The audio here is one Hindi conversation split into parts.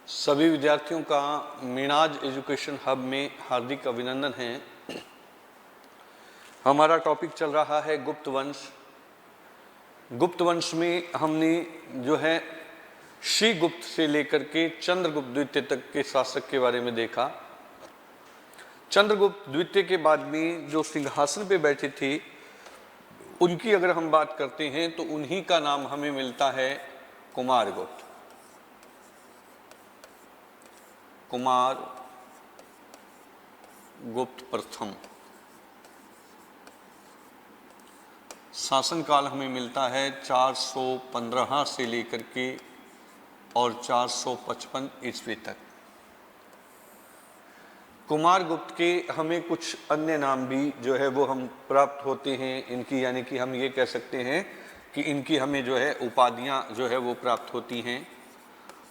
सभी विद्यार्थियों का मीनाज एजुकेशन हब में हार्दिक अभिनंदन है। हमारा टॉपिक चल रहा है गुप्त वंश। गुप्त वंश में हमने जो है श्री गुप्त से लेकर के चंद्रगुप्त द्वितीय तक के शासक के बारे में देखा। चंद्रगुप्त द्वितीय के बाद में जो सिंहासन पे बैठे थे उनकी अगर हम बात करते हैं तो उन्हीं का नाम हमें मिलता है कुमारगुप्त। कुमार गुप्त प्रथम। शासनकाल हमें मिलता है 415 से लेकर के और 455 ईस्वी तक। कुमार गुप्त के हमें कुछ अन्य नाम भी जो है वो हम प्राप्त होते हैं इनकी, यानी कि हम ये कह सकते हैं कि इनकी हमें जो है उपाधियां जो है वो प्राप्त होती हैं।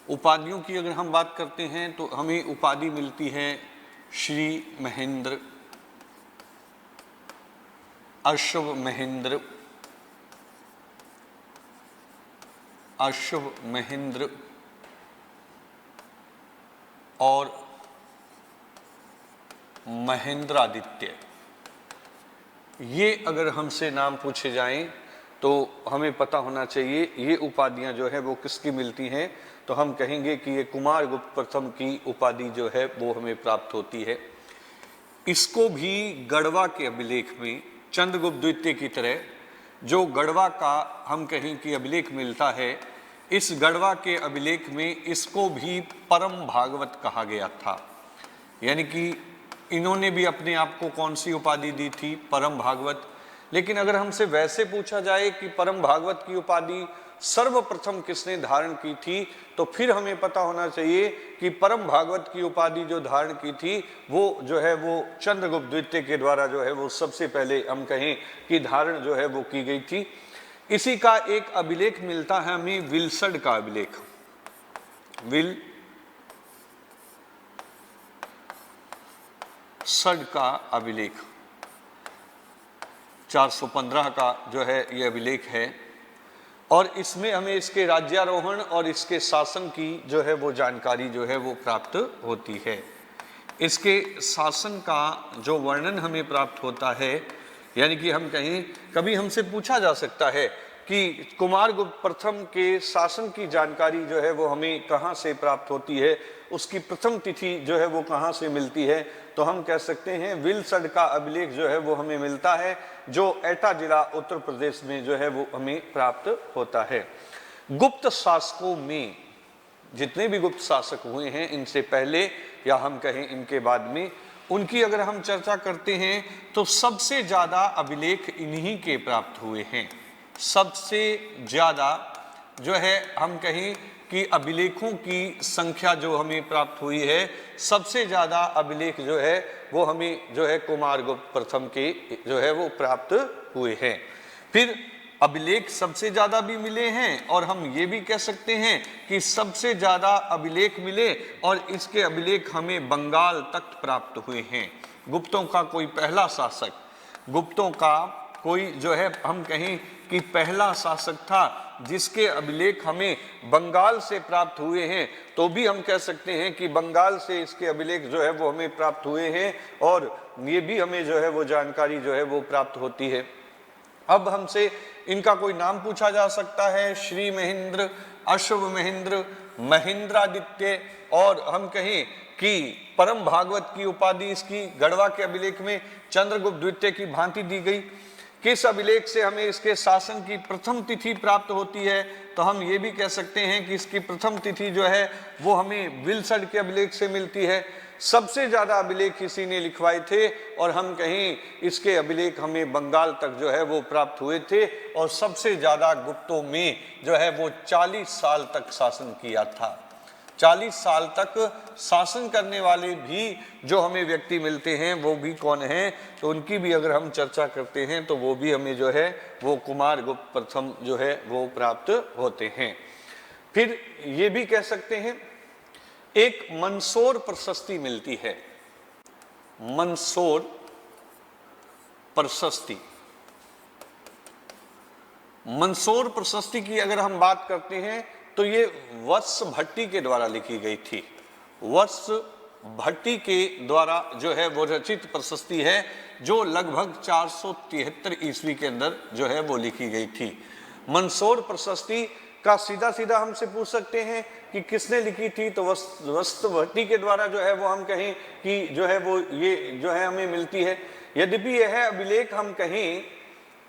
उपाधियों की अगर हम बात करते हैं तो हमें उपाधि मिलती है श्री महेंद्र, अश्व महेंद्र, अश्व महेंद्र और महेंद्रादित्य। ये अगर हमसे नाम पूछे जाएं तो हमें पता होना चाहिए ये उपाधियां जो है वो किसकी मिलती हैं। तो हम कहेंगे कि ये कुमार गुप्त प्रथम की उपाधि जो है वो हमें प्राप्त होती है। इसको भी गढ़वा के अभिलेख में चंद्रगुप्त द्वितीय की तरह जो गढ़वा का हम कहें कि अभिलेख मिलता है, इस गढ़वा के अभिलेख में इसको भी परम भागवत कहा गया था। यानी कि इन्होंने भी अपने आप को कौन सी उपाधि दी थी? परम भागवत। लेकिन अगर हमसे वैसे पूछा जाए कि परम भागवत की उपाधि सर्वप्रथम किसने धारण की थी, तो फिर हमें पता होना चाहिए कि परम भागवत की उपाधि जो धारण की थी वो जो है वो चंद्रगुप्त द्वितीय के द्वारा जो है वो सबसे पहले हम कहें कि धारण जो है वो की गई थी। इसी का एक अभिलेख मिलता है हमें विल्सड का अभिलेख। विल्सड का अभिलेख 415 का जो है ये अभिलेख है और इसमें हमें इसके राज्यारोहण और इसके शासन की जो है वो जानकारी जो है वो प्राप्त होती है। इसके शासन का जो वर्णन हमें प्राप्त होता है, यानी कि हम कहें कभी हमसे पूछा जा सकता है कि कुमार गुप्त प्रथम के शासन की जानकारी जो है वो हमें कहाँ से प्राप्त होती है, उसकी प्रथम तिथि जो है वो कहाँ से मिलती है, तो हम कह सकते हैं विल्सड का अभिलेख जो है वो हमें मिलता है जो एटा जिला उत्तर प्रदेश में जो है वो हमें प्राप्त होता है। गुप्त शासकों में जितने भी गुप्त शासक हुए हैं इनसे पहले या हम कहें इनके बाद में, उनकी अगर हम चर्चा करते हैं तो सबसे ज्यादा अभिलेख इन्हीं के प्राप्त हुए हैं। सबसे ज्यादा जो है हम कहें कि अभिलेखों की संख्या जो हमें प्राप्त हुई है, सबसे ज्यादा अभिलेख जो है वो हमें जो है कुमार गुप्त प्रथम के जो है वो प्राप्त हुए हैं। फिर अभिलेख सबसे ज्यादा भी मिले हैं और हम ये भी कह सकते हैं कि सबसे ज्यादा अभिलेख मिले और इसके अभिलेख हमें बंगाल तक प्राप्त हुए हैं। गुप्तों का कोई पहला शासक, गुप्तों का कोई जो है हम कहें कि पहला शासक था जिसके अभिलेख हमें बंगाल से प्राप्त हुए हैं, तो भी हम कह सकते हैं कि बंगाल से इसके अभिलेख जो है वो हमें प्राप्त हुए हैं और ये भी हमें जो है वो जानकारी जो है वो प्राप्त होती है। अब हमसे इनका कोई नाम पूछा जा सकता है, श्री महेंद्र, अश्व महेंद्र, महेंद्रादित्य, और हम कहें कि परम भागवत की उपाधि इसकी गढ़वा के अभिलेख में चंद्रगुप्त द्वितीय की भांति दी गई। किस अभिलेख से हमें इसके शासन की प्रथम तिथि प्राप्त होती है, तो हम ये भी कह सकते हैं कि इसकी प्रथम तिथि जो है वो हमें विल्सड के अभिलेख से मिलती है। सबसे ज्यादा अभिलेख इसी ने लिखवाए थे और हम कहें इसके अभिलेख हमें बंगाल तक जो है वो प्राप्त हुए थे और सबसे ज्यादा गुप्तों में जो है वो 40 साल तक शासन किया था। 40 साल तक शासन करने वाले भी जो हमें व्यक्ति मिलते हैं वो भी कौन हैं, तो उनकी भी अगर हम चर्चा करते हैं तो वो भी हमें जो है वो कुमार गुप्त प्रथम जो है वो प्राप्त होते हैं। फिर ये भी कह सकते हैं एक मंदसौर प्रशस्ति मिलती है। मंदसौर प्रशस्ति, मंदसौर प्रशस्ति की अगर हम बात करते हैं तो ये वत्स भट्टी के द्वारा लिखी गई थी। वत्स भट्टी के द्वारा जो है वो रचित प्रशस्ति है, जो लगभग 473 ईस्वी के अंदर जो है वो लिखी गई थी। मंदसौर प्रशस्ति का सीधा सीधा हमसे पूछ सकते हैं कि किसने लिखी थी, तो वत्स भट्टी के द्वारा जो है वो हम कहें कि जो है वो ये जो है हमें मिलती है। यद्यपि यह अभिलेख हम कहें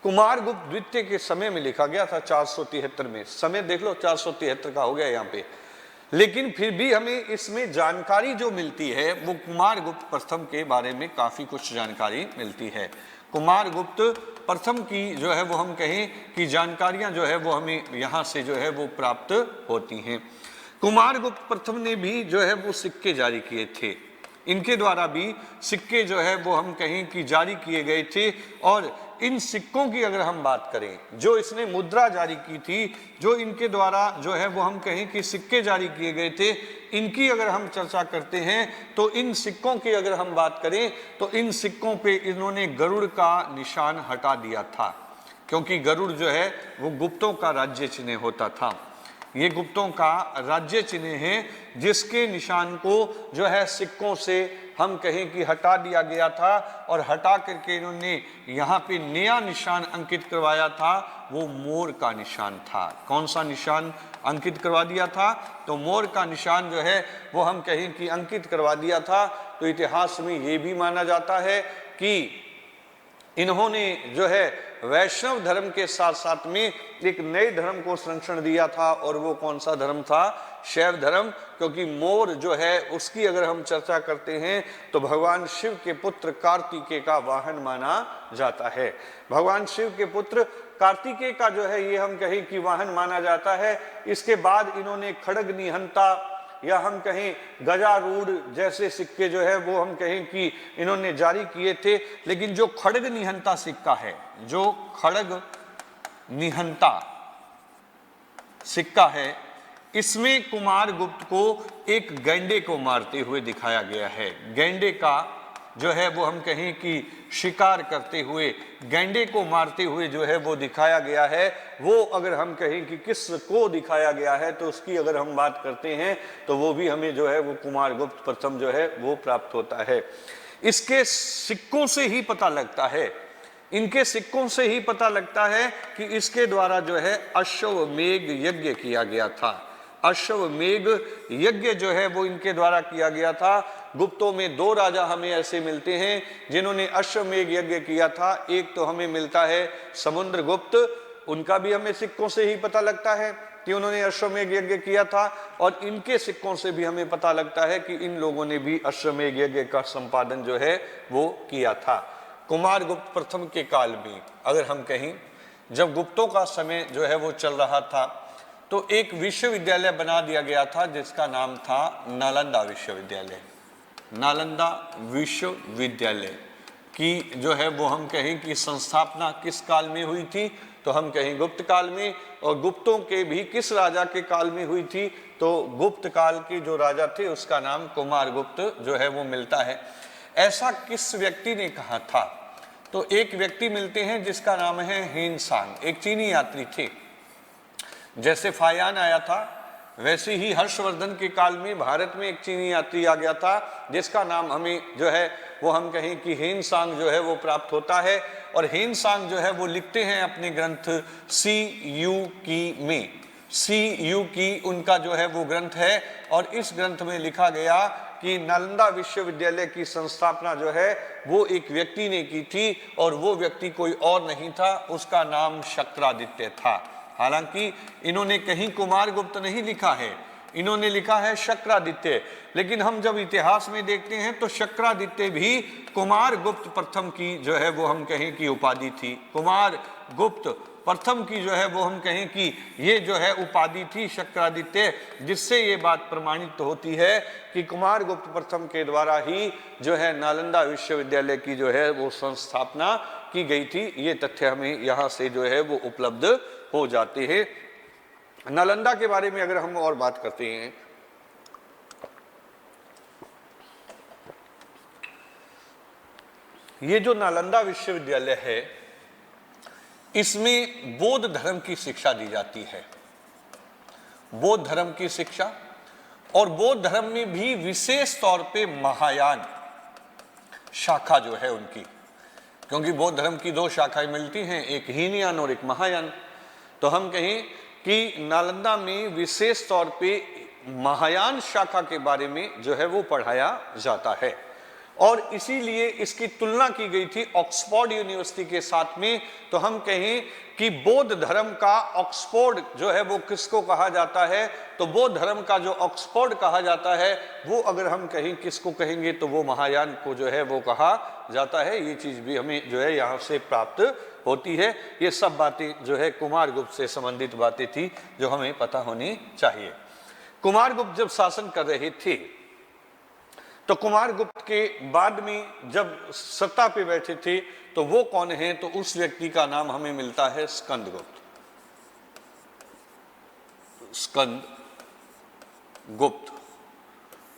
कुमारगुप्त द्वितीय के समय में लिखा गया था, 473 में। समय देख लो, 473 का हो गया यहाँ पे, लेकिन फिर भी हमें इसमें जानकारी जो मिलती है वो कुमारगुप्त प्रथम के बारे में काफी कुछ जानकारी मिलती है। कुमारगुप्त प्रथम की जो है वो हम कहें कि जानकारियां जो है वो हमें यहाँ से जो है वो प्राप्त होती हैं। कुमारगुप्त प्रथम ने भी जो है वो सिक्के जारी किए थे। इनके द्वारा भी सिक्के जो है वो हम कहें कि जारी किए गए थे। और इन सिक्कों की अगर हम बात करें, जो इसने मुद्रा जारी की थी, जो इनके द्वारा जो है वो हम कहें कि सिक्के जारी किए गए थे, इनकी अगर हम चर्चा करते हैं तो इन सिक्कों की अगर हम बात करें तो इन सिक्कों पे इन्होंने गरुड़ का निशान हटा दिया था, क्योंकि गरुड़ जो है वो गुप्तों का राज्य चिन्ह होता था। ये गुप्तों का राज्य चिन्ह है, जिसके निशान को जो है सिक्कों से हम कहें कि हटा दिया गया था। और हटा करके इन्होंने यहाँ पे नया निशान अंकित करवाया था, वो मोर का निशान था। कौन सा निशान अंकित करवा दिया था? तो मोर का निशान जो है वो हम कहें कि अंकित करवा दिया था। तो इतिहास में ये भी माना जाता है कि इन्होंने जो है वैष्णव धर्म के साथ साथ में एक नए धर्म को संरक्षण दिया था, और वो कौन सा धर्म था? शैव धर्म। क्योंकि मोर जो है उसकी अगर हम चर्चा करते हैं तो भगवान शिव के पुत्र कार्तिकेय का वाहन माना जाता है। भगवान शिव के पुत्र कार्तिकेय का जो है ये हम कहें कि वाहन माना जाता है। इसके बाद इन्होंने खड्ग निहंता या हम कहें गजारूढ़ जैसे सिक्के जो है वो हम कहें कि इन्होंने जारी किए थे। लेकिन जो खड्ग निहंता सिक्का है, जो खड्ग निहंता सिक्का है, इसमें कुमारगुप्त को एक गैंडे को मारते हुए दिखाया गया है। गैंडे का जो है वो हम कहें कि शिकार करते हुए, गैंडे को मारते हुए जो है वो दिखाया गया है। वो अगर हम कहें कि किस को दिखाया गया है तो उसकी अगर हम बात करते हैं तो वो भी हमें जो है वो कुमारगुप्त प्रथम जो है वो प्राप्त होता है। इसके सिक्कों से ही पता लगता है, इनके सिक्कों से ही पता लगता है कि इसके द्वारा जो है अश्वमेध यज्ञ किया गया था। अश्वमेध यज्ञ जो है वो इनके द्वारा किया गया था। गुप्तों में दो राजा हमें ऐसे मिलते हैं जिन्होंने अश्वमेध यज्ञ किया था। एक तो हमें मिलता है समुद्रगुप्त, उनका भी हमें सिक्कों से ही पता लगता है कि उन्होंने अश्वमेध यज्ञ किया था। और इनके सिक्कों से भी हमें पता लगता है कि इन लोगों ने भी अश्वमेध यज्ञ का संपादन जो है वो किया था। कुमारगुप्त प्रथम के काल में अगर हम कहें, जब गुप्तों का समय जो है वो चल रहा था, तो एक विश्वविद्यालय बना दिया गया था जिसका नाम था नालंदा विश्वविद्यालय। नालंदा विश्वविद्यालय की जो है वो हम कहें कि संस्थापना किस काल में हुई थी? तो हम कहें गुप्त काल में। और गुप्तों के भी किस राजा के काल में हुई थी? तो गुप्त काल के जो राजा थे उसका नाम कुमारगुप्त जो है वो मिलता है। ऐसा किस व्यक्ति ने कहा था? तो एक व्यक्ति मिलते हैं जिसका नाम है हेनसांग, एक चीनी यात्री थे। जैसे फायान आया था वैसे ही हर्षवर्धन के काल में भारत में एक चीनी यात्री आ गया था जिसका नाम हमें जो है वो हम कहें कि हेनसांग जो है वो प्राप्त होता है। और हेनसांग जो है वो लिखते हैं अपने ग्रंथ सी यू की में, सी यू की उनका जो है वो ग्रंथ है। और इस ग्रंथ में लिखा गया कि नालंदा विश्वविद्यालय की संस्थापना जो है वो एक व्यक्ति ने की थी, और वो व्यक्ति कोई और नहीं था, उसका नाम शक्रादित्य था। हालांकि इन्होंने कहीं कुमारगुप्त नहीं लिखा है, इन्होंने लिखा है शक्रादित्य। लेकिन हम जब इतिहास में देखते हैं तो शक्रादित्य भी कुमारगुप्त प्रथम की जो है वो हम कहें कि उपाधि थी। कुमारगुप्त प्रथम की जो है वो हम कहें कि ये जो है उपाधि थी शक्रादित्य, जिससे ये बात प्रमाणित होती है कि कुमारगुप्त प्रथम के द्वारा ही जो है नालंदा विश्वविद्यालय की जो है वो संस्थापना की गई थी। ये तथ्य हमें यहाँ से जो है वो उपलब्ध हो जाते हैं। नालंदा के बारे में अगर हम और बात करते हैं, ये जो नालंदा विश्वविद्यालय है इसमें बौद्ध धर्म की शिक्षा दी जाती है। बौद्ध धर्म की शिक्षा, और बौद्ध धर्म में भी विशेष तौर पे महायान शाखा जो है उनकी, क्योंकि बौद्ध धर्म की दो शाखाएं मिलती हैं, एक हीनयान और एक महायान। तो हम कहें कि नालंदा में विशेष तौर पे महायान शाखा के बारे में जो है वो पढ़ाया जाता है, और इसीलिए इसकी तुलना की गई थी ऑक्सफोर्ड यूनिवर्सिटी के साथ में। तो हम कहें कि बौद्ध धर्म का ऑक्सफोर्ड जो है वो किसको कहा जाता है, तो बौद्ध धर्म का जो ऑक्सफोर्ड कहा जाता है वो अगर हम कहें किसको कहेंगे तो वो महायान को जो है वो कहा जाता है। ये चीज भी हमें जो है यहाँ से प्राप्त होती है। ये सब बातें जो है कुमारगुप्त से संबंधित बातें थी जो हमें पता होनी चाहिए। कुमारगुप्त जब शासन कर रहे थे तो कुमारगुप्त के बाद में जब सत्ता पे बैठे थे तो वो कौन है, तो उस व्यक्ति का नाम हमें मिलता है स्कंदगुप्त। स्कंदगुप्त,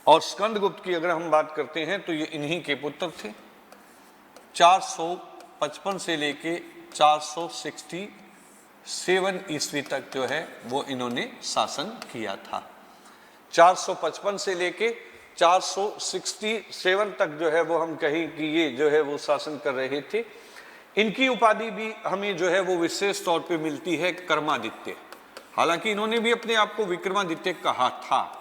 और स्कंदगुप्त की अगर हम बात करते हैं तो ये इन्हीं के पुत्र थे। 455 से लेके 467 ईस्वी तक जो है वो इन्होंने शासन किया था। 455 से लेके 467 तक जो है वो हम कहें कि ये जो है वो शासन कर रहे थे। इनकी उपाधि भी हमें जो है वो विशेष तौर पे मिलती है कर्मादित्य। हालांकि इन्होंने भी अपने आप को विक्रमादित्य कहा था,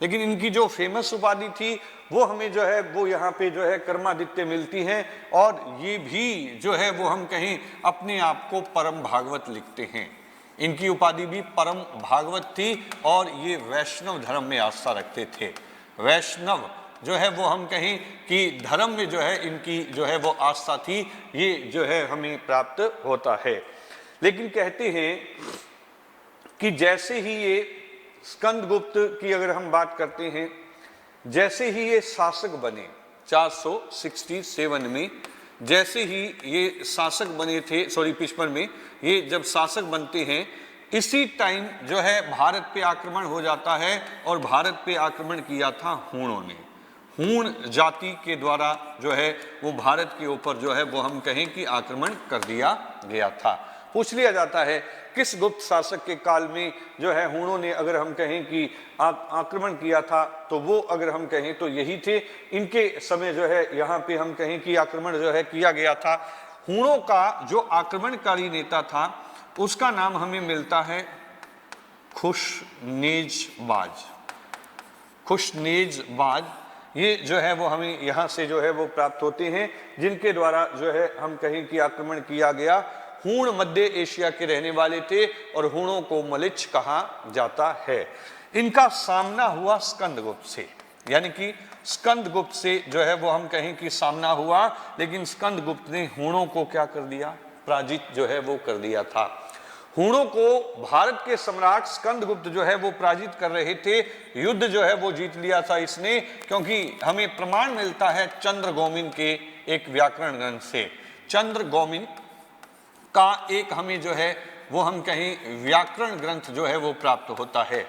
लेकिन इनकी जो फेमस उपाधि थी वो हमें जो है वो यहाँ पे जो है कर्मादित्य मिलती है, और ये भी जो है वो हम कहें अपने आप को परम भागवत लिखते हैं। इनकी उपाधि भी परम भागवत थी, और ये वैष्णव धर्म में आस्था रखते थे। वैष्णव जो है वो हम कहें कि धर्म में जो है इनकी जो है वो आस्था थी, ये जो है हमें प्राप्त होता है। लेकिन कहते हैं कि जैसे ही ये स्कंदगुप्त की अगर हम बात करते हैं, जैसे ही ये शासक बने 467 में, जैसे ही ये शासक बने थे 55 में, ये जब शासक बनते हैं इसी टाइम जो है भारत पे आक्रमण हो जाता है, और भारत पे आक्रमण किया था हूणों ने। हूण जाति के द्वारा जो है वो भारत के ऊपर जो है वो हम कहें कि आक्रमण कर दिया गया था। पूछ लिया जाता है किस गुप्त शासक के काल में जो है हूणों ने अगर हम कहें कि आक्रमण किया था, तो वो अगर हम कहें तो यही थे। इनके समय जो है यहाँ पे हम कहें कि आक्रमण जो है किया गया था। हूणों का जो आक्रमणकारी नेता था उसका नाम हमें मिलता है खुशनेजबाज। खुशनेजबाज ये जो है वो हमें यहाँ से जो है वो प्राप्त होते हैं, जिनके द्वारा जो है हम कहें कि आक्रमण किया गया। हूण मध्य एशिया के रहने वाले थे और हूणों को मलिच्छ कहा जाता है। इनका सामना हुआ स्कंदगुप्त से, यानी कि स्कंदगुप्त से जो है वो हम कहें कि सामना हुआ, लेकिन स्कंदगुप्त ने हूणों को क्या कर दिया, पराजित जो है वो कर दिया था। हूणों को भारत के सम्राट स्कंदगुप्त जो है वो पराजित कर रहे थे। युद्ध जो है वो जीत लिया था इसने, क्योंकि हमें प्रमाण मिलता है चंद्रगौमिन के एक व्याकरण ग्रंथ से। चंद्रगौमिन का एक हमें जो है वो हम कहें व्याकरण ग्रंथ जो है वो प्राप्त होता है।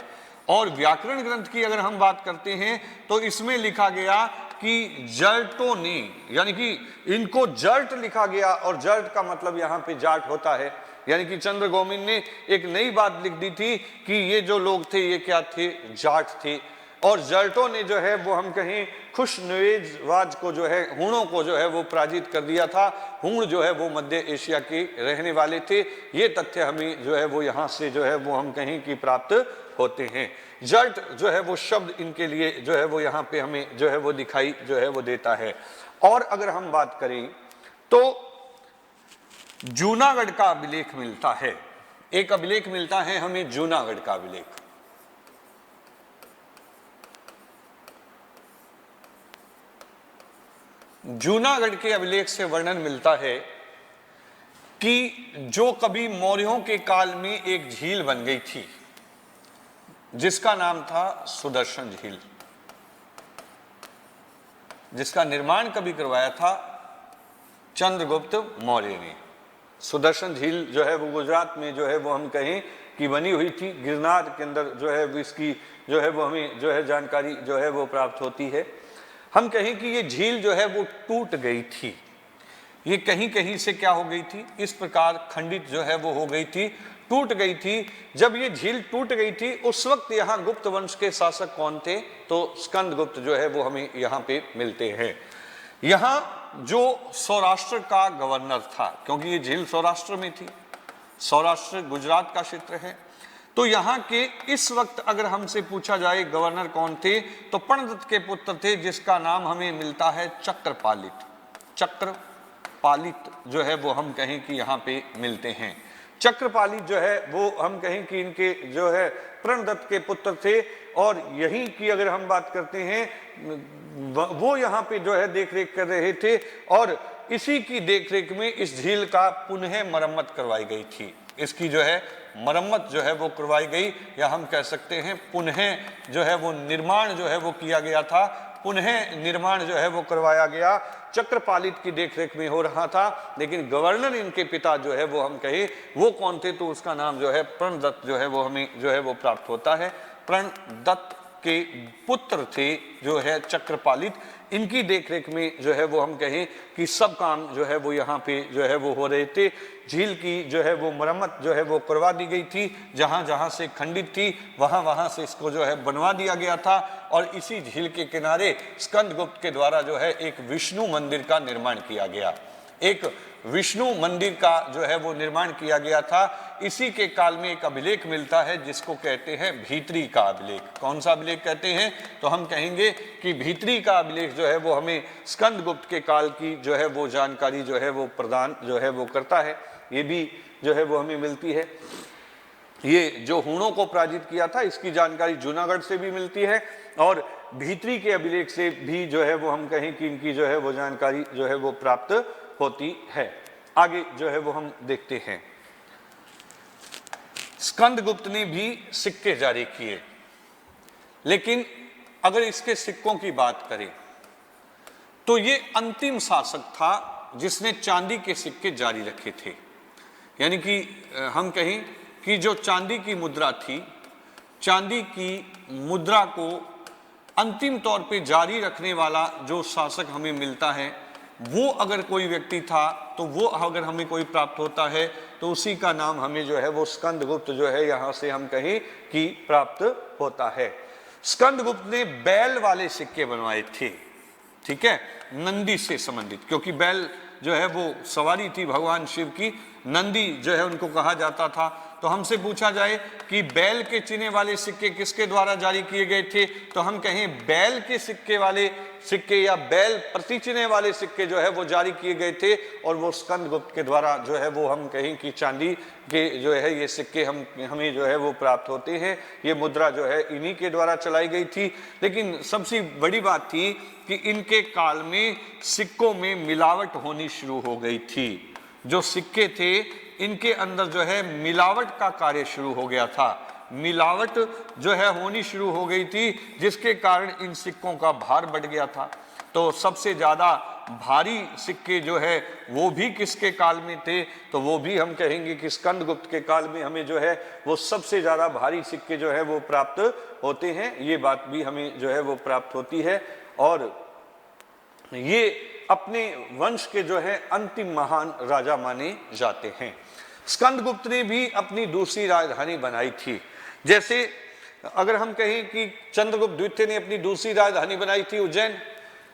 और व्याकरण ग्रंथ की अगर हम बात करते हैं तो इसमें लिखा गया कि जर्टों ने, यानी कि इनको जर्ट लिखा गया, और जर्ट का मतलब यहाँ पे जाट होता है। यानी कि चंद्रगौमिन ने एक नई बात लिख दी थी कि ये जो लोग थे ये क्या थे, जाट थे। और जर्टों ने जो है वो हम कहें खुशनेजबाज को जो है, हूणों को जो है वो पराजित कर दिया था। हूण जो है वो मध्य एशिया के रहने वाले थे। ये तथ्य हमें जो है वो यहाँ से जो है वो हम कहें कि प्राप्त होते हैं। जर्ट जो है वो शब्द इनके लिए जो है वो यहाँ पे हमें जो है वो दिखाई जो है वो देता है। और अगर हम बात करें तो जूनागढ़ का अभिलेख मिलता है, एक अभिलेख मिलता है हमें जूनागढ़ का अभिलेख। जूनागढ़ के अभिलेख से वर्णन मिलता है कि जो कभी मौर्यों के काल में एक झील बन गई थी जिसका नाम था सुदर्शन झील, जिसका निर्माण कभी करवाया था चंद्रगुप्त मौर्य ने। सुदर्शन झील जो है वो गुजरात में जो है वो हम कहें कि बनी हुई थी। गिरनार के अंदर जो है इसकी जो है वो हमें जो है जानकारी जो है वो प्राप्त होती है। हम कहें कि ये झील जो है वो टूट गई थी। ये कहीं कहीं से क्या हो गई थी, इस प्रकार खंडित जो है वो हो गई थी। टूट गई थी। जब ये झील टूट गई थी उस वक्त यहाँ गुप्त वंश के शासक कौन थे? तो स्कंदगुप्त जो है वो हमें यहाँ पे मिलते हैं। यहाँ जो सौराष्ट्र का गवर्नर था, क्योंकि ये झील सौराष्ट्र में थी, सौराष्ट्र गुजरात का क्षेत्र है, तो यहाँ के इस वक्त अगर हमसे पूछा जाए गवर्नर कौन थे, तो प्रणदत्त के पुत्र थे जिसका नाम हमें मिलता है चक्रपालित। चक्रपालित जो है वो हम कहें कि यहाँ पे मिलते हैं। चक्रपालित जो है वो हम कहें कि इनके जो है प्रणदत्त के पुत्र थे, और यहीं की अगर हम बात करते हैं वो यहाँ पे जो है देख रेख कर रहे थे, और इसी की देखरेख में इस झील का पुनः मरम्मत करवाई गई थी। इसकी जो है मरम्मत जो है वो करवाई गई, या हम कह सकते हैं पुनः जो है वो निर्माण जो है वो किया गया था, पुनः निर्माण जो है वो करवाया गया। चक्रपालित की देखरेख में हो रहा था, लेकिन गवर्नर इनके पिता जो है वो हम कहें वो कौन थे, तो उसका नाम जो है प्रणदत्त जो है वो हमें जो है वो प्राप्त होता है। प्रणदत्त के पुत्र थे जो है चक्रपालित, इनकी देखरेख में जो है वो हम कहें कि सब काम जो है वो यहाँ पे जो है वो हो रहे थे। झील की जो है वो मरम्मत जो है वो करवा दी गई थी, जहाँ जहाँ से खंडित थी वहाँ वहाँ से इसको जो है बनवा दिया गया था, और इसी झील के किनारे स्कंदगुप्त के द्वारा जो है एक विष्णु मंदिर का निर्माण किया गया। एक विष्णु मंदिर का जो है वो निर्माण किया गया था। इसी के काल में एक अभिलेख मिलता है जिसको कहते हैं भीतरी का अभिलेख। कौन सा अभिलेख कहते हैं? तो हम कहेंगे कि भीतरी का अभिलेख जो है वो हमें स्कंदगुप्त के काल की जो है वो जानकारी जो है वो प्रदान जो है वो करता है। ये भी जो है वो हमें मिलती है। ये जो हूणों को पराजित किया था इसकी जानकारी जूनागढ़ से भी मिलती है, और भीतरी के अभिलेख से भी जो है वो हम कहें कि इनकी जो है वो जानकारी जो है वो प्राप्त होती है। आगे जो है वो हम देखते हैं, स्कंदगुप्त ने भी सिक्के जारी किए, लेकिन अगर इसके सिक्कों की बात करें तो ये अंतिम शासक था जिसने चांदी के सिक्के जारी रखे थे। यानी कि हम कहें कि जो चांदी की मुद्रा थी, चांदी की मुद्रा को अंतिम तौर पे जारी रखने वाला जो शासक हमें मिलता है, वो अगर कोई व्यक्ति था तो वो अगर हमें कोई प्राप्त होता है तो उसी का नाम हमें जो है वो स्कंदगुप्त जो है यहाँ से हम कहें कि प्राप्त होता है। स्कंदगुप्त ने बैल वाले सिक्के बनवाए थे, ठीक है, नंदी से संबंधित, क्योंकि बैल जो है वो सवारी थी भगवान शिव की, नंदी जो है उनको कहा जाता था। तो हमसे पूछा जाए कि बैल के चिन्ह वाले सिक्के किसके द्वारा जारी किए गए थे, तो हम कहें बैल के सिक्के वाले सिक्के या बैल प्रतिचिन्ह वाले सिक्के जो है वो जारी किए गए थे, और वो स्कंदगुप्त के द्वारा जो है वो हम कहें कि चांदी के जो है ये सिक्के हमें जो है वो प्राप्त होते हैं। ये मुद्रा जो है इन्हीं के द्वारा चलाई गई थी। लेकिन सबसे बड़ी बात थी कि इनके काल में सिक्कों में मिलावट होनी शुरू हो गई थी। जो सिक्के थे इनके अंदर जो है मिलावट का कार्य शुरू हो गया था, मिलावट जो है होनी शुरू हो गई थी, जिसके कारण इन सिक्कों का भार बढ़ गया था। तो सबसे ज्यादा भारी सिक्के जो है वो भी किसके काल में थे, तो वो भी हम कहेंगे कि स्कंदगुप्त के काल में हमें जो है वो सबसे ज्यादा भारी सिक्के जो है वो प्राप्त होते हैं। ये बात भी हमें जो है वो प्राप्त होती है, और ये अपने वंश के जो है अंतिम महान राजा माने जाते हैं। स्कंदगुप्त ने भी अपनी दूसरी राजधानी बनाई थी। जैसे अगर हम कहें कि चंद्रगुप्त द्वितीय ने अपनी दूसरी राजधानी बनाई थी उज्जैन,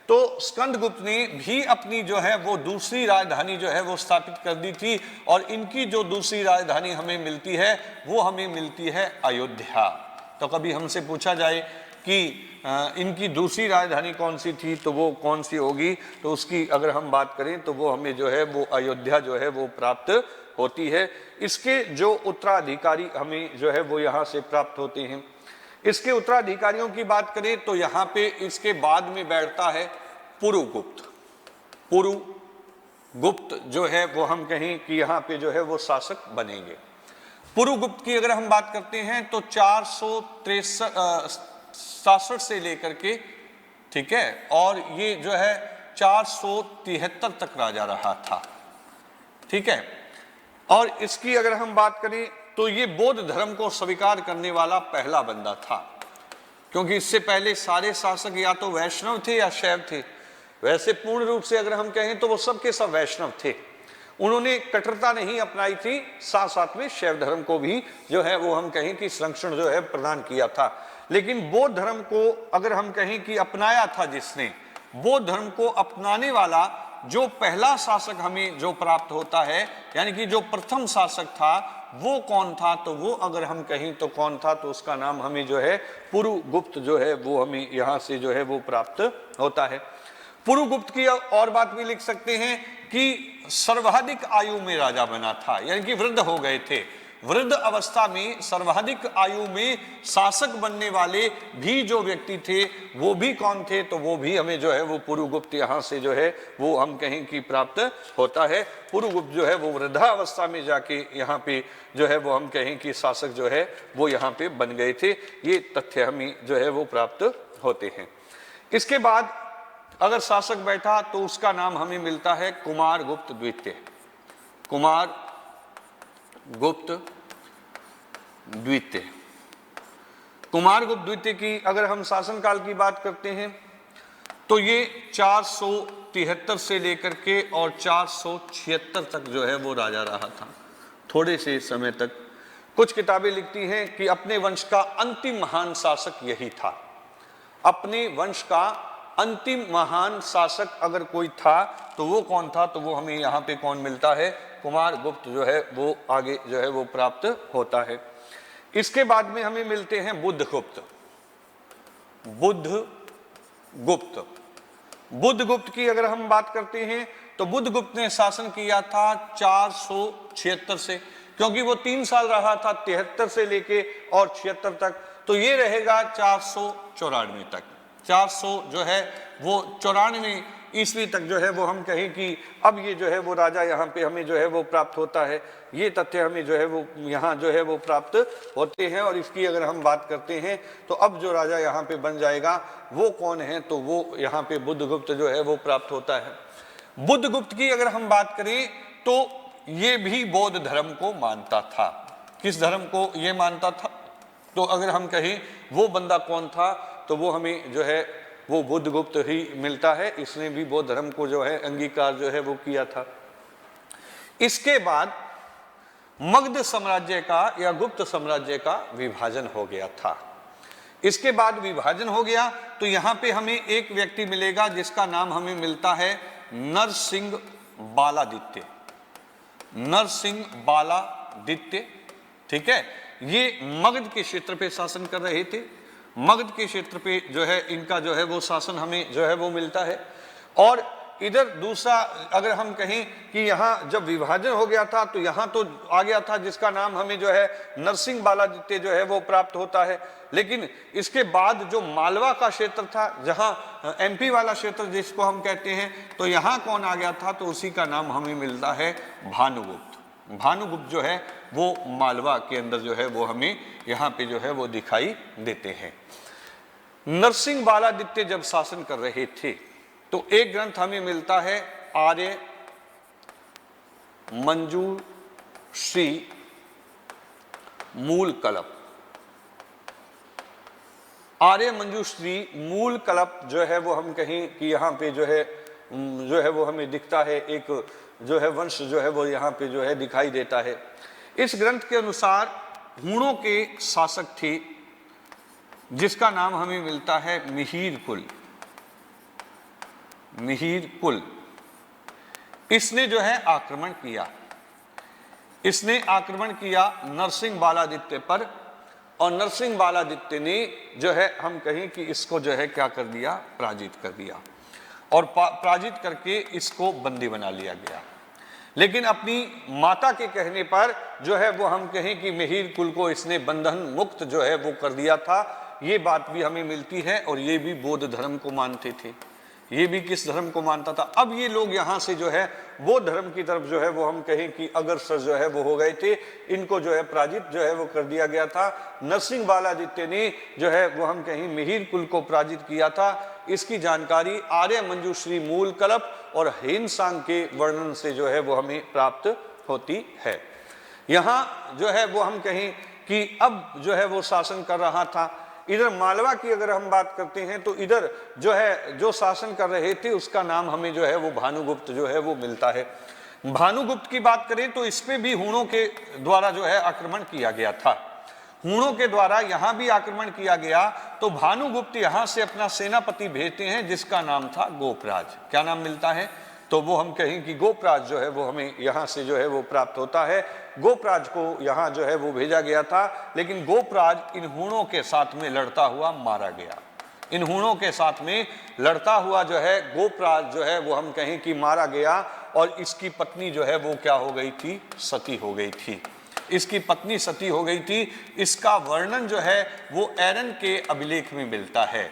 तो स्कंदगुप्त ने भी अपनी जो है वो दूसरी राजधानी जो है वो स्थापित कर दी थी, और इनकी जो दूसरी राजधानी हमें मिलती है वो हमें मिलती है अयोध्या। तो कभी हमसे पूछा जाए कि इनकी दूसरी राजधानी कौन सी थी, तो वो कौन सी होगी, तो उसकी अगर हम बात करें तो वो हमें जो है वो अयोध्या जो है वो प्राप्त होती है। इसके जो उत्तराधिकारी हमें जो है वो यहाँ से प्राप्त होते हैं। इसके उत्तराधिकारियों की बात करें तो यहाँ पे इसके बाद में बैठता है पुरुगुप्त। पुरुगुप्त जो है वो हम कहें कि यहाँ पे जो है वो शासक बनेंगे। पुरुगुप्त की अगर हम बात करते हैं तो 463 से लेकर के, ठीक है, और ये जो है 473 तक राजा रहा था, ठीक है। और इसकी अगर हम बात करें तो ये बौद्ध धर्म को स्वीकार करने वाला पहला बंदा था, क्योंकि इससे पहले सारे शासक या तो वैष्णव थे या शैव थे। वैसे पूर्ण रूप से अगर हम कहें तो वो सब के सब वैष्णव थे। उन्होंने कट्टरता नहीं अपनाई थी, साथ साथ में शैव धर्म को भी जो है वो हम कहें कि संरक्षण जो है प्रदान किया था। लेकिन बौद्ध धर्म को अगर हम कहें कि अपनाया था जिसने, बौद्ध धर्म को अपनाने वाला जो पहला शासक हमें जो प्राप्त होता है, यानी कि जो प्रथम शासक था वो कौन था, तो वो अगर हम कहें तो कौन था, तो उसका नाम हमें जो है पुरुगुप्त जो है वो हमें यहाँ से जो है वो प्राप्त होता है। पुरुगुप्त की और बात भी लिख सकते हैं कि सर्वाधिक आयु में राजा बना था, यानी कि वृद्ध हो गए थे। वृद्ध अवस्था में सर्वाधिक आयु में शासक बनने वाले भी जो व्यक्ति थे वो भी कौन थे, तो वो भी हमें जो है वो पुरुगुप्त यहाँ से जो है वो हम कहें कि प्राप्त होता है। पुरुगुप्त जो है वो वृद्धावस्था में जाके यहाँ पे जो है वो हम कहें कि शासक जो है वो यहाँ पे बन गए थे। ये तथ्य हमें जो है वो प्राप्त होते हैं। इसके बाद अगर शासक बैठा तो उसका नाम हमें मिलता है कुमारगुप्त द्वितीय। कुमारगुप्त द्वितीय। कुमारगुप्त द्वितीय की अगर हम शासनकाल की बात करते हैं तो ये 473 से लेकर के और 476 तक जो है वो राजा रहा था, थोड़े से समय तक। कुछ किताबें लिखती हैं कि अपने वंश का अंतिम महान शासक यही था। अपने वंश का अंतिम महान शासक अगर कोई था तो वो कौन था, तो वो हमें यहाँ पे कौन मिलता है, कुमारगुप्त जो है वो आगे जो है वो प्राप्त होता है। इसके बाद में हमें मिलते हैं बुद्धगुप्त। बुद्धगुप्त बुद्धगुप्त की अगर हम बात करते हैं तो बुद्धगुप्त ने शासन किया था 476 से, क्योंकि वो 3 साल रहा था 73 से लेके और 76 तक, तो ये रहेगा 494 तक। 400 जो है वो 94 ईस्वी तक जो है वो हम कहें कि अब ये जो है वो राजा यहाँ पे हमें जो है वो प्राप्त होता है। ये तथ्य हमें जो है वो यहाँ जो है वो प्राप्त होते हैं। और इसकी अगर हम बात करते हैं तो अब जो राजा यहाँ पे बन जाएगा वो कौन है, तो वो यहाँ पे बुद्धगुप्त जो है वो प्राप्त होता है। बुद्धगुप्त की अगर हम बात करें तो ये भी बौद्ध धर्म को मानता था। किस धर्म को ये मानता था, तो अगर हम कहें वो बंदा कौन था, तो वो हमें जो है वो बुद्धगुप्त ही मिलता है। इसने भी बौद्ध धर्म को जो है अंगीकार जो है वो किया था। इसके बाद मगध साम्राज्य का या गुप्त साम्राज्य का विभाजन हो गया था। इसके बाद विभाजन हो गया तो यहाँ पे हमें एक व्यक्ति मिलेगा जिसका नाम हमें मिलता है नरसिंह बालादित्य। नरसिंह बालादित्य, ठीक है। ये मगध के क्षेत्र पे शासन कर रहे थे। मगध के क्षेत्र पे जो है इनका जो है वो शासन हमें जो है वो मिलता है। और इधर दूसरा अगर हम कहें कि यहाँ जब विभाजन हो गया था तो यहाँ तो आ गया था जिसका नाम हमें जो है नरसिंह बालादित्य जो है वो प्राप्त होता है। लेकिन इसके बाद जो मालवा का क्षेत्र था, जहाँ एमपी वाला क्षेत्र जिसको हम कहते हैं, तो यहाँ कौन आ गया था, तो उसी का नाम हमें मिलता है भानुगुप्त। भानुगुप्त जो है वो मालवा के अंदर जो है वो हमें यहाँ पे जो है वो दिखाई देते हैं। नरसिंह बालादित्य जब शासन कर रहे थे तो एक ग्रंथ हमें मिलता है आर्य मंजूश्री मूल कल्प। आर्य मंजूश्री मूल कल्प जो है वो हम कहें कि यहाँ पे जो है वो हमें दिखता है, एक जो है वंश जो है वो यहाँ पे जो है दिखाई देता है। इस ग्रंथ के अनुसार हूणों के शासक थे जिसका नाम हमें मिलता है मिहिर कुल। मिहिर कुल, इसने जो है आक्रमण किया। इसने आक्रमण किया नरसिंह बालादित्य पर, और नरसिंह बालादित्य ने जो है हम कहें कि इसको जो है क्या कर दिया, पराजित कर दिया। और पराजित करके इसको बंदी बना लिया गया। लेकिन अपनी माता के कहने पर जो है वो हम कहें कि मिहिर कुल को इसने बंधन मुक्त जो है वो कर दिया था। ये बात भी हमें मिलती है। और ये भी बौद्ध धर्म को मानते थे। ये भी किस धर्म को मानता था। अब ये लोग यहाँ से जो है बौद्ध धर्म की तरफ जो है वो हम कहें कि अग्रसर जो है वो हो गए थे। इनको जो है पराजित जो है वो कर दिया गया था। नरसिंह बालादित्य ने जो है वो हम कहें मिहिर कुल को पराजित किया था। इसकी जानकारी आर्य मंजूश्री मूल कल्प और हेनसांग के वर्णन से जो है वो हमें प्राप्त होती है। यहाँ जो है वो हम कहें कि अब जो है वो शासन कर रहा था। इधर मालवा की अगर हम बात करते हैं तो इधर जो है जो शासन कर रहे थे उसका नाम हमें जो है वो भानुगुप्त जो है वो मिलता है। भानुगुप्त की बात करें तो इस पे भी हूणों के द्वारा जो है आक्रमण किया गया था, हूणों के द्वारा यहां भी आक्रमण किया गया। तो भानुगुप्त यहां से अपना सेनापति भेजते हैं जिसका नाम था गोपराज। क्या नाम मिलता है? तो वो हम कहें कि गोपराज जो है वो हमें यहां से जो है वो प्राप्त होता है। गोपराज को यहां जो है वो भेजा गया था, लेकिन गोपराज इन हूणों के साथ में लड़ता हुआ मारा गया। इन हूणों के साथ में लड़ता हुआ जो है गोपराज जो है वो हम कहें कि मारा गया, और इसकी पत्नी जो है वो क्या हो गई थी? सती हो गई थी। इसकी पत्नी सती हो गई थी। इसका वर्णन जो है वो एरन के अभिलेख में मिलता है।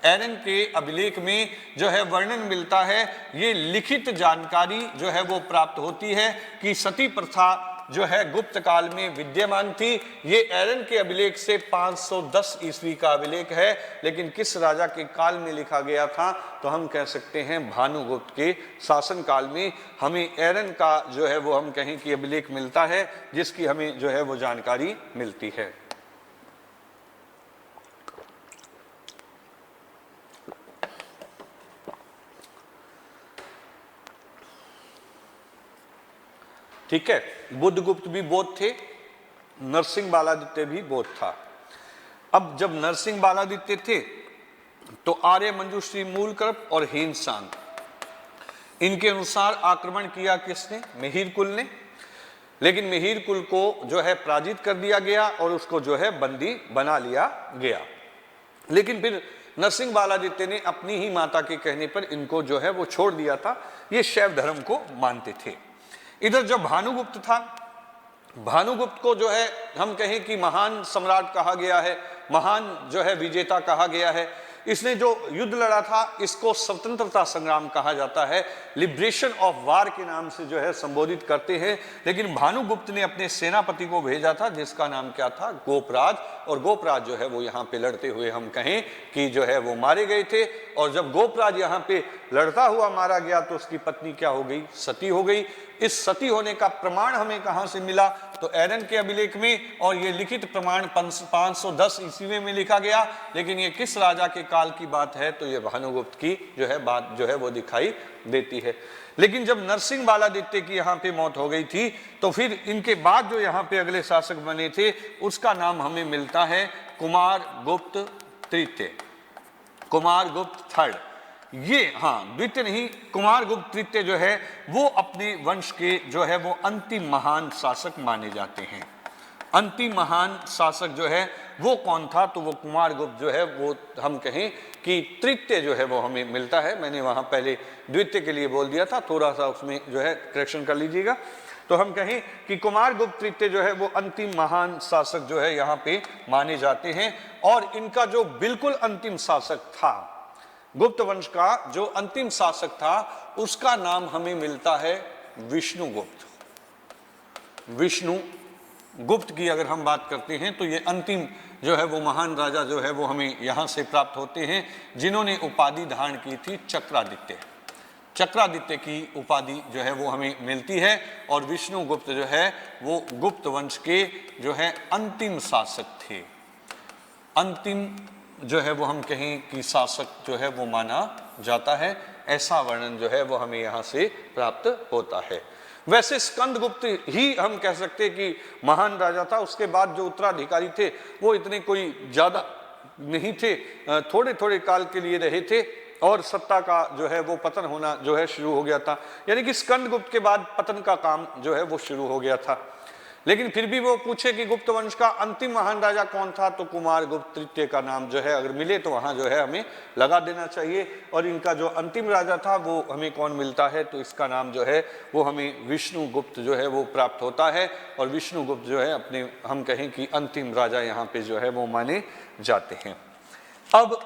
एरन के अभिलेख में जो है वर्णन मिलता है, ये लिखित जानकारी जो है वो प्राप्त होती है कि सती प्रथा जो है गुप्त काल में विद्यमान थी। ये एरन के अभिलेख से 510 ईस्वी का अभिलेख है, लेकिन किस राजा के काल में लिखा गया था? तो हम कह सकते हैं भानुगुप्त के शासन काल में हमें एरन का जो है वो हम कहें कि अभिलेख मिलता है, जिसकी हमें जो है वो जानकारी मिलती है। ठीक है, बुद्धगुप्त भी बौद्ध थे, नरसिंह बालादित्य भी बौद्ध था। अब जब नरसिंह बालादित्य थे तो आर्य मंजुश्री मूलकर्प और हेमशांग, इनके अनुसार आक्रमण किया किसने? मिहिर कुल ने। लेकिन मिहिर कुल को जो है पराजित कर दिया गया और उसको जो है बंदी बना लिया गया। लेकिन फिर नरसिंह बालादित्य ने अपनी ही माता के कहने पर इनको जो है वो छोड़ दिया था। ये शैव धर्म को मानते थे। इधर जब भानुगुप्त था, भानुगुप्त को जो है हम कहें कि महान सम्राट कहा गया है, महान जो है विजेता कहा गया है। इसने जो युद्ध लड़ा था इसको स्वतंत्रता संग्राम कहा जाता है, लिबरेशन ऑफ वार के नाम से जो है संबोधित करते हैं। लेकिन भानुगुप्त ने अपने सेनापति को भेजा था जिसका नाम क्या था? गोपराज। और गोपराज जो है वो यहाँ पे लड़ते हुए हम कहें कि जो है वो मारे गए थे। और जब गोपराज यहाँ पे लड़ता हुआ मारा गया तो उसकी पत्नी क्या हो गई? सती हो गई। इस सती होने का प्रमाण हमें कहां से मिला? तो एरन के अभिलेख में, और ये लिखित प्रमाण 510 ईस्वी में लिखा गया। लेकिन ये किस राजा के काल की बात है? तो ये भानुगुप्त की जो है बात जो है वो दिखाई देती है। लेकिन जब नरसिंह बालादित्य की यहाँ पे मौत हो गई थी तो फिर इनके बाद जो यहाँ पे अगले शासक बने थे उसका नाम हमें मिलता है कुमारगुप्त तृतीय, कुमारगुप्त थर्ड। ये द्वितीय नहीं, कुमारगुप्त तृतीय जो है वो अपने वंश के जो है वो अंतिम महान शासक माने जाते हैं। अंतिम महान शासक जो है वो कौन था? तो वो कुमारगुप्त जो है वो हम कहें कि तृतीय जो है वो हमें मिलता है। मैंने वहां पहले द्वितीय के लिए बोल दिया था, थोड़ा सा उसमें जो है करेक्शन कर लीजिएगा। तो हम कहें कि कुमारगुप्त तृतीय जो है वो अंतिम महान शासक जो है यहाँ पे माने जाते हैं। और इनका जो बिल्कुल अंतिम शासक था, गुप्त वंश का जो अंतिम शासक था, उसका नाम हमें मिलता है विष्णुगुप्त। विष्णु गुप्त की अगर हम बात करते हैं तो ये अंतिम जो है वो महान राजा जो है वो हमें यहाँ से प्राप्त होते हैं, जिन्होंने उपाधि धारण की थी चक्रादित्य। चक्रादित्य की उपाधि जो है वो हमें मिलती है। और विष्णुगुप्त जो है वो गुप्त वंश के जो है अंतिम शासक थे। अंतिम जो है वो हम कहें कि शासक जो है वो माना जाता है। ऐसा वर्णन जो है वो हमें यहाँ से प्राप्त होता है। वैसे स्कंदगुप्त ही हम कह सकते हैं कि महान राजा था। उसके बाद जो उत्तराधिकारी थे वो इतने कोई ज्यादा नहीं थे, थोड़े थोड़े काल के लिए रहे थे और सत्ता का जो है वो पतन होना जो है शुरू हो गया था। यानी कि स्कंदगुप्त के बाद पतन का काम जो है वो शुरू हो गया था। लेकिन फिर भी वो पूछे कि गुप्त वंश का अंतिम महान राजा कौन था, तो कुमारगुप्त तृतीय का नाम जो है अगर मिले तो वहां जो है हमें लगा देना चाहिए। और इनका जो अंतिम राजा था वो हमें कौन मिलता है, तो इसका नाम जो है वो हमें विष्णुगुप्त जो है वो प्राप्त होता है। और विष्णुगुप्त जो है अपने हम कहें कि अंतिम राजा यहाँ पे जो है वो माने जाते हैं। अब